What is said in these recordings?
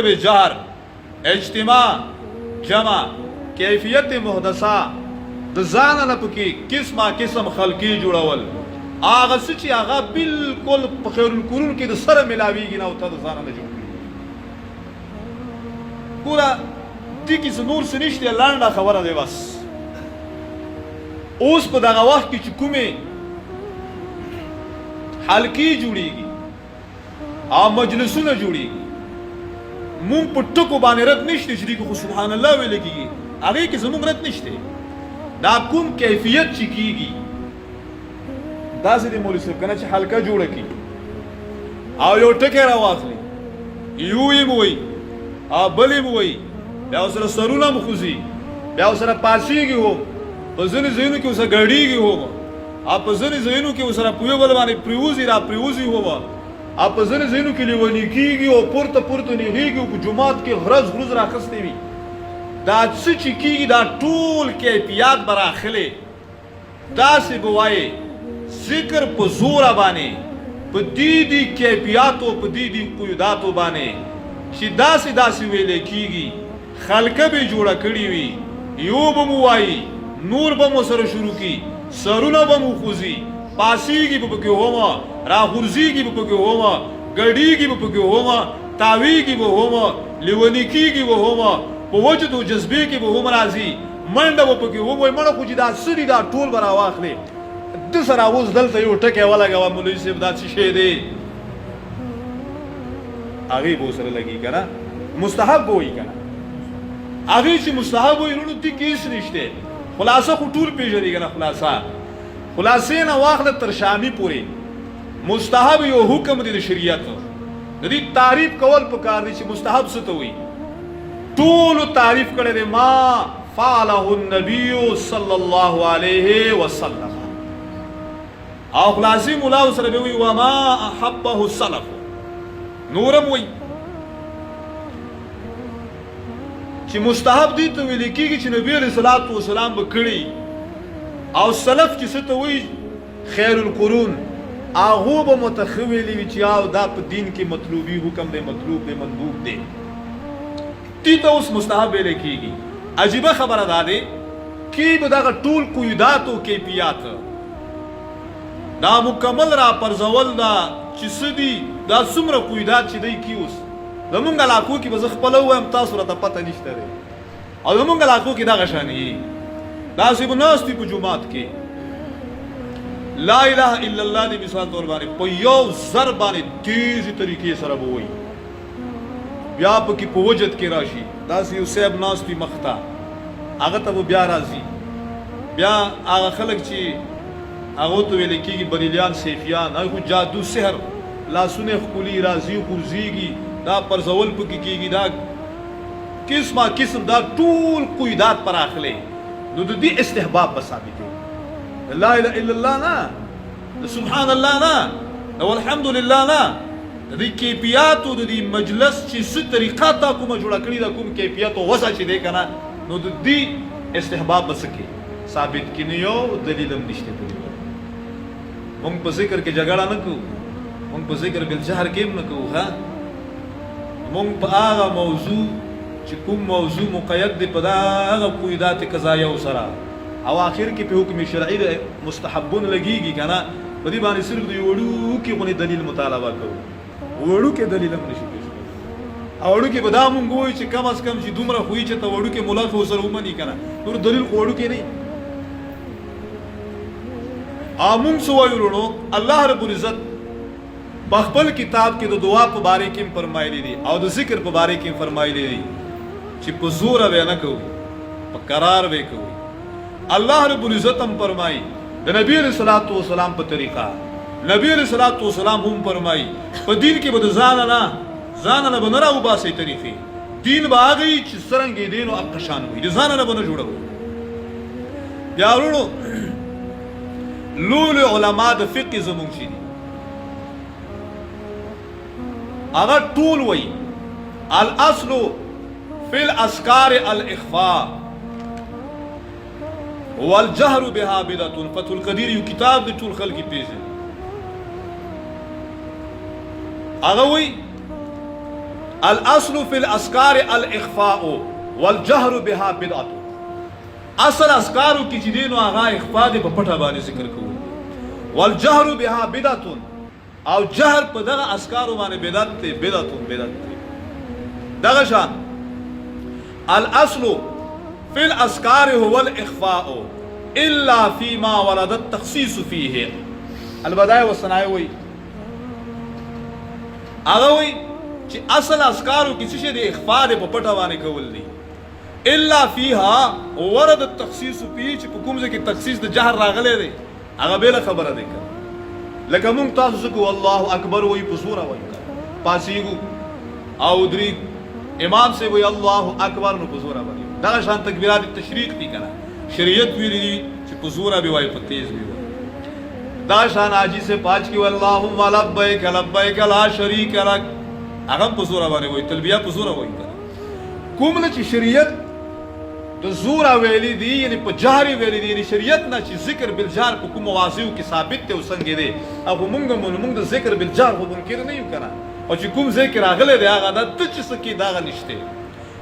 به جهر، اجتماع، جمع، کیفیت محدثه د ځانه نه پکې قسمه قسم خلقي جوړول، هغه څه چې هغه بالکل په خیر القرون کې د سره ملاویږي نه او ته د ځانه نه جوړ کړي. ګوره دې کې څه نور څه نشته، لنډه خبره دی بس. اوس په دغه وخت کې چې کومې حلقې جوړېږي او مجلسونه جوړېږي، مونږ په ټکو باندې رد نشته چې دې کې خو سبحان الله ویل کېږي، هغې کې زمونږ رد نشته. دا کوم کیفیت چې کېږي داسې دی مولوي صاحب که نه چې حلقه جوړه کړي او یو ټکی راواخلي، یو یې م وایي او بل یې م وایي، بیا ورسره سرونه هم خوځي، بیا ورسره پاڅېږي هم، په ځینې ځایونو کې ورسره ګډېږي هم، او په ځینې ځایونو کې ورسره په یو بل باندې پرېوځي را پرېوځي هم، او په ځینې ځایونو کې لیوني کېږي او پورته پورته نیغېږي او په جومات کې غرز غرز راخیستې وي. دا څه چې کېږي دا ټول کیفیات به راخلې. داسې به وایې ذکر په زوره باندې په دې کیفیاتو په دې قیوداتو باندې چې داسې داسې ویلې کېږي، خلقه به جوړه کړې وي، یو به مو وایي، نور به مو سره شروع کړي، سرونه به مو خوځي، پاسېږي به پکې هومه، راغورځېږي به پکې هومه، ګډېږي به پکې هومه، تاوېږي به هومه، لیوني کېږي به هومه، په وجد و جذبې کې به هم راځي، منډه به پکې ووایي. مړه خو چې دا څه دي دا ټول به راواخلې. ده سره اوس دلته یو ټکی ولګوه مولوي صاحب دا څه شی دی، هغې به ورسره لګي که نه، مستحب به وایي که نه. هغې چې مستحب وایي وروڼو دې کې هېڅ نشته. خلاصه خو ټول پېژني که نه، خلاصې نه واخله تر شامي پورې مستحب یو حکم دی د شریعت. د دې تعریف کول پکار دی چې مستحب څه ته وایي. ټولو تعریف کړی دی ما فعله النبي صلی الله علیه وسلم، او خلاصې ملا ورسره به وایي وما احبه السلف. نورم وایي چې مستحب دې ته ویل کېږي چې نبي علیه الصلاة والسلام به کړي، او سلف چې څه ته وایي خیر القرون، هغو به متخ ویلي وي چې او دا په دین کې مطلوبي حکم دی، مطلوب دی، مندوب دی. دې ته اوس مستحب ویل کېږي. عجیبه خبره دا دی کې به دغه ټول قیودات او کیفیات دا مکمل را پرځول دا چې څه دي، دا څومره قیودات چې دی کې اوس زمونږ علاقو کې به زه خپله ووایم تاسو راته پته نشته دی، او زمونږ علاقو کې دغه شانې داسې به ناست وي په جومات کې لا اله الا الله دی مثال طور باندې په یو زر باندې تیزې طریقې سره به وایي، بیا پکې په وجد کې راشي داسې یو صاحب ناست وي مخ ته، هغه ته به بیا راځي، بیا هغه خلک چې هغو ته ویل کېږي بریلیان سیفیان، هغه خو جادو سحر، لاسونه یې ښکلي راځي غورځېږي، دا پرځول پکې کېږي، دا قسمه قسم دا ټول قیودات پر اخلي. نو د دې استحباب به ثابتېږي، لا اله الا الله نه، سبحان الله نه، والحمد لله نه، د دې کیفیاتو د دې مجلس چې څه طریقه تا کومه جوړه کړې ده، کوم کیفیت او وضع چې دی که نه، نو د دې استحباب به څه کوي ثابت کړي. نو یو دلیل هم نشته. مونږ په ذکر کې جګړه نه کوو، مونږ په ذکر بالجهر کې هم نه کوو، ښه مونږ په هغه موضوع چې کوم موضوع مقید دی په هغه قیودات قضایه سره او آخر کې په حکم شرعي مستحبون لګېږي که نه، په دې باندې صرف د یو وړوکي غونې دلیل مطالبه کوو، وړوکی دلیل هم نشي پیش کولی. او وړوکی به دا مونږ ووایو چې کم از کم چې دومره خو چې ته وړوکی ملا خو ورسره ومني که نه، نور دلیل خو وړوکی نه. او مونږ څه وایو وروڼو، الله رب العزت په خپل کتاب کې د دعا په باره کې هم فرمایلی دي او د ذکر په باره کې هم فرمایلی دي چې په زوره به نه کوو، په قرار به کوو. الله رب العزت هم فرمایي د نبی علیه الصلاة والسلام په طریقه، نبی علیه الصلاة والسلام هم فرمایي په دین کې به د ځانه نه به نه راوباسئ طریقې، دین به هغه وي چې څرنګه یې دی نو هغه شان وي، د ځانه نه به نه جوړوو. بیا وروڼو لوی علما د فقه زمونږ چې دي هغه ټول وایي الاصل فی الاذکار الاخفاء والجهر بها بدعة. فتح القدیر یو کتاب دی ټول خلک یې پیژني، هغه وایي الاصل فی الاذکار الاخفاء والجهر بها بدعت. اصل اذکارو کې چې دین او هغه اخفاء دی په پټه باندې ذکر کول، والجهر بها بدعت او جهر په دغه اذکارو باندې بدعت دی، بدعت دی. دغه شان الاصل فی الاذکار هو الاخفاء الا فيما ورد التخصيص فيه. البدایع والثنایا وی هغه وی چې اصل اذکارو کې څه دی اخفاء دی په پټه باندې کول دی، الا فيها ورد التخصيص فيه چې په کوم ځای کې تخصیص د جهر راغلی دی هغه بل خبره دی. لکه مونږ تاسو څه کو الله اکبر وی په سوره وی پاسیګو او درې امام سے وی الله اکبر نو په زوره باندې دا شان تکبیرات تشریق دي کنه، شریعت ویلي دي چې په زوره به وای په تیز وی دا شان حاجی سے پاج کی اللهم لبیک لبیک لا شریک لک هغه په زوره باندې وای تلبیه په زوره وای کنه. کوم نه چې شریعت د زوره ویلي دي یعنی په جهري ویلي دي، یعنی شریعت نه چې ذکر بالجهر په کوم مواضیع کې ثابت دی او څنګه دی او موږ د ذکر بالجهر خو منکر نه یو کنه، او چې کوم ذکر راغلی دی هغه د ته چې څه کې دغه نشته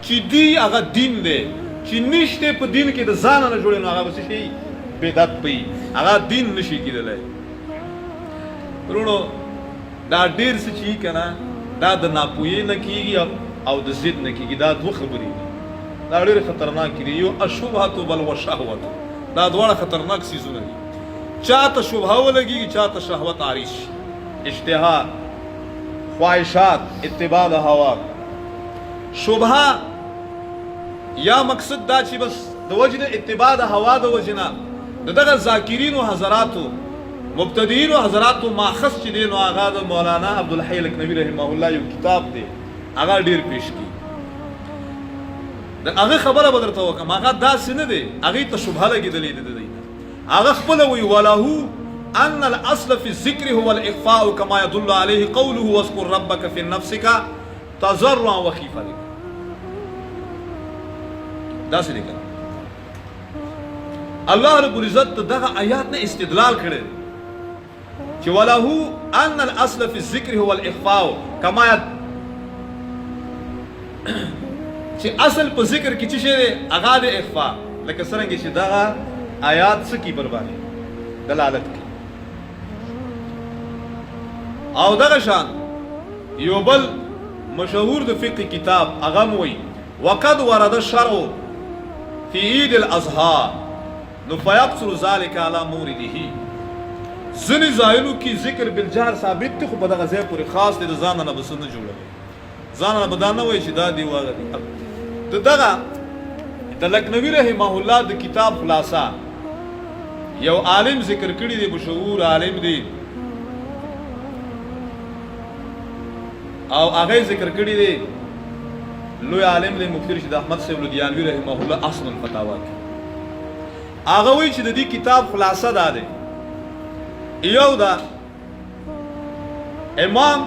چې دی هغه دین دی چې نشته په دین کې د ځان نه جوړې نو هغه به شي بدعت وي، هغه دین نشي کېدلی. ورونو دا ډېر څه چې کنه دا د ناپوهۍ نه کېږي او د ضد نه کېږي، دا دوه خبرې دي، دا ډېرې خطرناکې دي. یو الشبهة بل والشهوة، دا دواړه خطرناک څیزونه دي. چاته شبهه ولګېږي چاته شهوت عارض شي، اشتها، خواهشات، اتباع د هوا. شبهه یا مقصد دا چې بس د وجه د اتباع د هوا د وجه نه د دغه ذاکرینو حضراتو مبتدیینو حضراتو ماخذ چې دی نو هغه د مولانا عبدالحی لکنوي رحمه الله یو کتاب دی هغه ډېر پیش کړي. د هغه خبره به درته وکړم، هغه داسې نه دی هغې ته شبهه لګېدلې ده د دی نه، هغه خپله وایي وله أن الأصل في الذكر هو الإخفاء كما يدل عليه قوله واذكر ربك في نفسك تضرعا وخيفة. دا څه دی کنه الله رب العزت دغه آیات نه استدلال کړی چې وله أن الأصل في الذكر هو الإخفاء كما چې اصل په ذکر کې چې شی دی هغه د اخفاء، لکه څرنګه چې دغه آیات څه کی پر باندې دلالت کوي. او دغه شان یو بل مشهور د فقه کتاب هغه وایي وقد ورد الشرع في عيد الاضحى نو فيقصر ذلك على مورده. ځینې ځایونو کې ذکر بالجهر ثابت دی خو په دغه ځای پورې خاص دی، د ځان نه به څه نه جوړوي، ځان نه به دا نه وایي چې دا دی واغه دی. دغه د لکنوي رحمه الله د کتاب خلاصه یو عالم ذکر کړی دی، مشهور عالم دی او هغه ذکر کړی دی لوی عالم دی مفتی رشید احمد صاحب لدیانوی رحمه الله اصل الفتاوا کې. هغه وایي چې د دې کتاب خلاصه دا دی، یو دا امام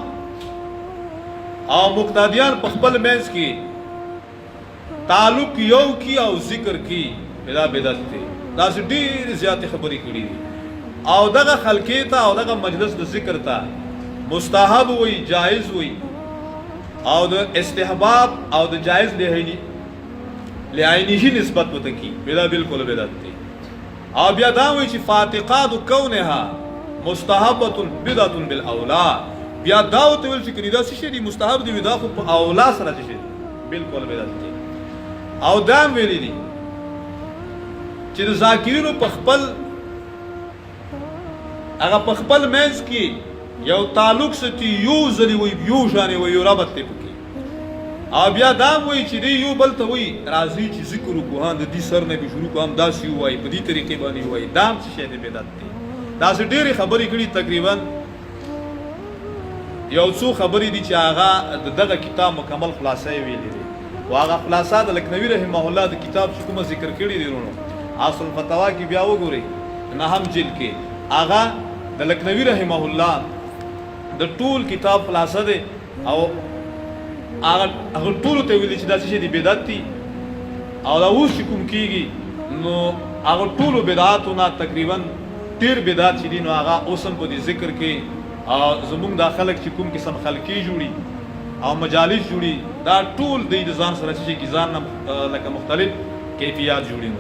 او مقتدیان په خپل منځ کې تعلق یو کی او ذکر کی بلا بدعت دی، دا ډېرې زیاتې خبرې کړي دي. او دغه خلقې ته او دغه مجلس د ذکر ته مستحب وي، جایز وي، او د استحباب او د جایز لعینه نسبت وته کی بلا بالکل بدعت دی. او بیا دا وایي چې فاتقاد کونها مستحبه بدعت بالاولا، بیا دا ته ویل چې کړي دا څه دی مستحب دی دا خو په اولا سره شي بالکل بدعت دی. او دا ویلي دي چې د ذاکرینو په خپل هغه په خپل منځ کې یو تعلق ستي یو ځلې وي یو شانې وي یو ربط دی پکې. او بیا دا وایي چې دی یو بل ته وایي راځي چې ذکر وکړو د دې سر نه به شروع کوو همداسې ووایي په دې طریقې باندې ووایي، دا هم څه شی دی بدعت دی. داسې ډېرې خبرې کړي، تقریبا یو څو خبرې دي چې هغه دغه کتاب مکمل خلاصه یې ویلې دي او هغه خلاصه د لکنوي رحمه الله د کتاب چې کومه ذکر کړي دي ورونو اصل فتوا کې بیا وګورئ نهم جلد کې هغه د لکنوي رحمه الله د ټول کتاب خلاصه دی او هغه ټولو ته ویلي چې دا څه دي بدعت دي او دا اوس چې کوم کېږي نو هغه ټولو بدعاتونه تقریبا ډېر بدعت چې دي نو هغه اوس هم په دې ذکر کې زمونږ دا خلک چې کوم قسم خلقي جوړي او مجالس جوړي دا ټول د ځان سره چې ځان لکه مختلف کیفیت جوړي